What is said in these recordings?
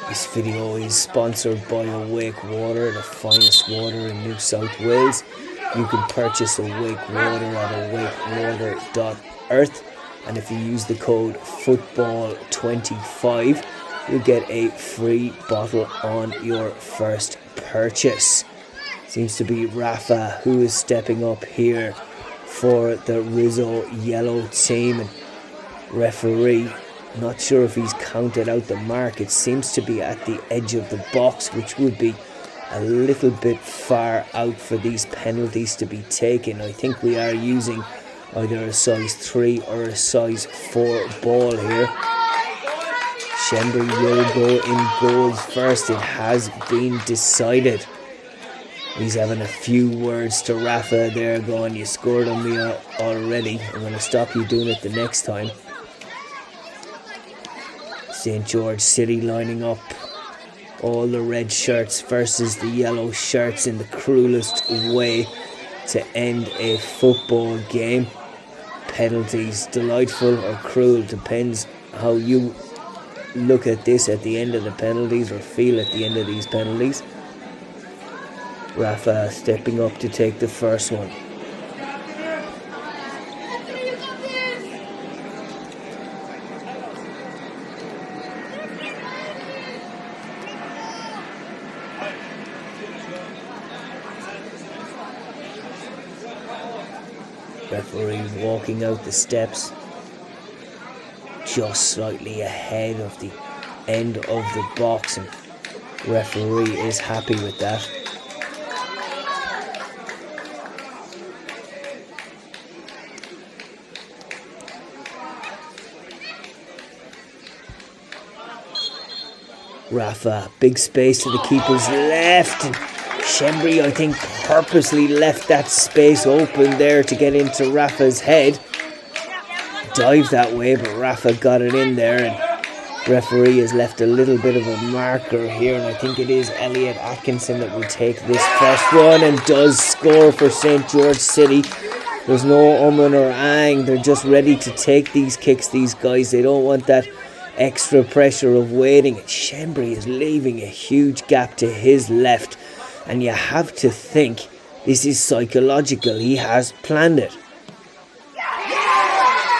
This video is sponsored by Awake Water, the finest water in New South Wales. You can purchase Awake Water at awakewater.earth, and if you use the code FOOTBALL25, you'll get a free bottle on your first purchase. Seems to be Rafa who is stepping up here for the Rizzo yellow team, and referee, not sure if he's counted out the mark. It seems to be at the edge of the box, which would be a little bit far out for these penalties to be taken. I think we are using either a size 3 or a size 4 ball here. Shembri will go in goals first. It has been decided. He's having a few words to Rafa there, going, "You scored on me already. I'm going to stop you doing it the next time." St. George City lining up all the red shirts versus the yellow shirts in the cruelest way to end a football game. Penalties, delightful or cruel, depends how you look at this at the end of the penalties, or feel at the end of these penalties. Rafa stepping up to take the first one. Referee walking out the steps, just slightly ahead of the end of the box, and referee is happy with that. Rafa, big space to the keeper's left, and Shembri, I think, purposely left that space open there to get into Rafa's head. Dived that way, but Rafa got it in there, and referee has left a little bit of a marker here, and I think it is Elliot Atkinson that will take this first one and does score for St. George City. There's no or ahhing. They're just ready to take these kicks, these guys. They don't want that extra pressure of waiting. Shembri is leaving a huge gap to his left, and you have to think this is psychological. He has planned it,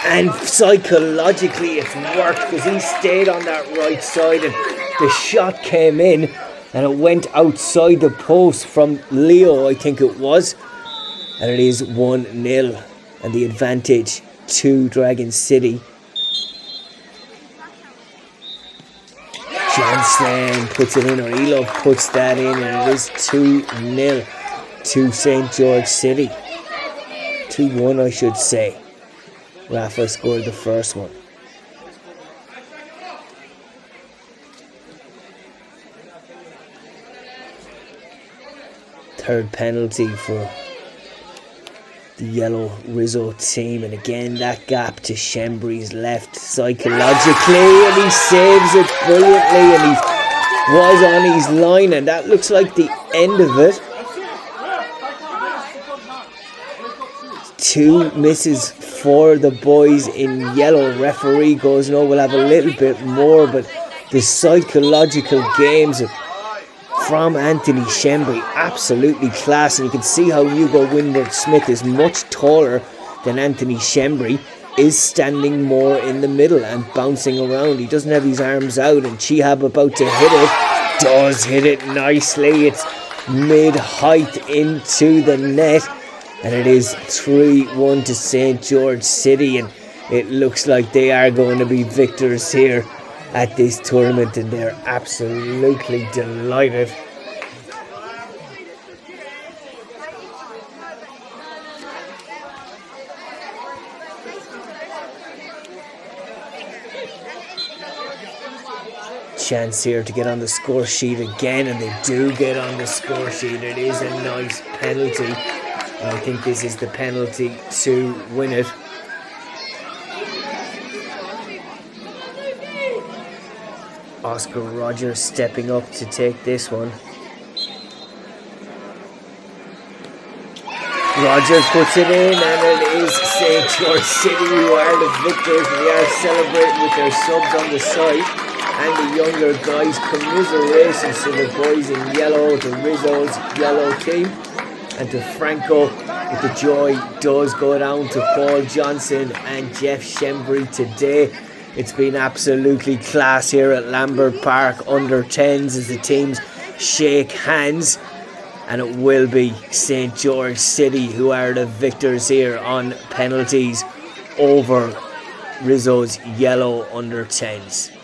and psychologically it's worked, because he stayed on that right side and the shot came in and it went outside the post from Leo, I think it was, and it is 1-0 and the advantage to Dragon City. Johnson puts it in, or Elov puts that in, and it is 2-0 to St. George City. 2-1, I should say. Rafa scored the first one. Third penalty for the yellow Rizzo team, and again that gap to Shembri's left psychologically, and he saves it brilliantly, and he was on his line, and that looks like the end of it. 2 misses for the boys in yellow. Referee goes, no, we'll have a little bit more, but the psychological games from Anthony Shembri, absolutely class. And you can see how Hugo Windward-Smith is much taller than Anthony Shembri, is standing more in the middle and bouncing around. He doesn't have his arms out, and Chihab about to hit it, does hit it nicely. It's mid-height into the net, and it is 3-1 to St. George City, and it looks like they are going to be victors here at this tournament, and they're absolutely delighted. Chance here to get on the score sheet again, and they do get on the score sheet. It is a nice penalty. I think this is the penalty to win it. Oscar Rogers stepping up to take this one. Rogers puts it in, and it is St. George City who are the victors. We are celebrating with their subs on the side, and the younger guys commiserating to the boys in yellow, the Rizzo's yellow team. And to Franco, with the joy does go down to Paul Johnson and Jeff Shembry today. It's been absolutely class here at Lambert Park under 10s as the teams shake hands. And it will be St. George City who are the victors here on penalties over Rizzo's yellow under 10s.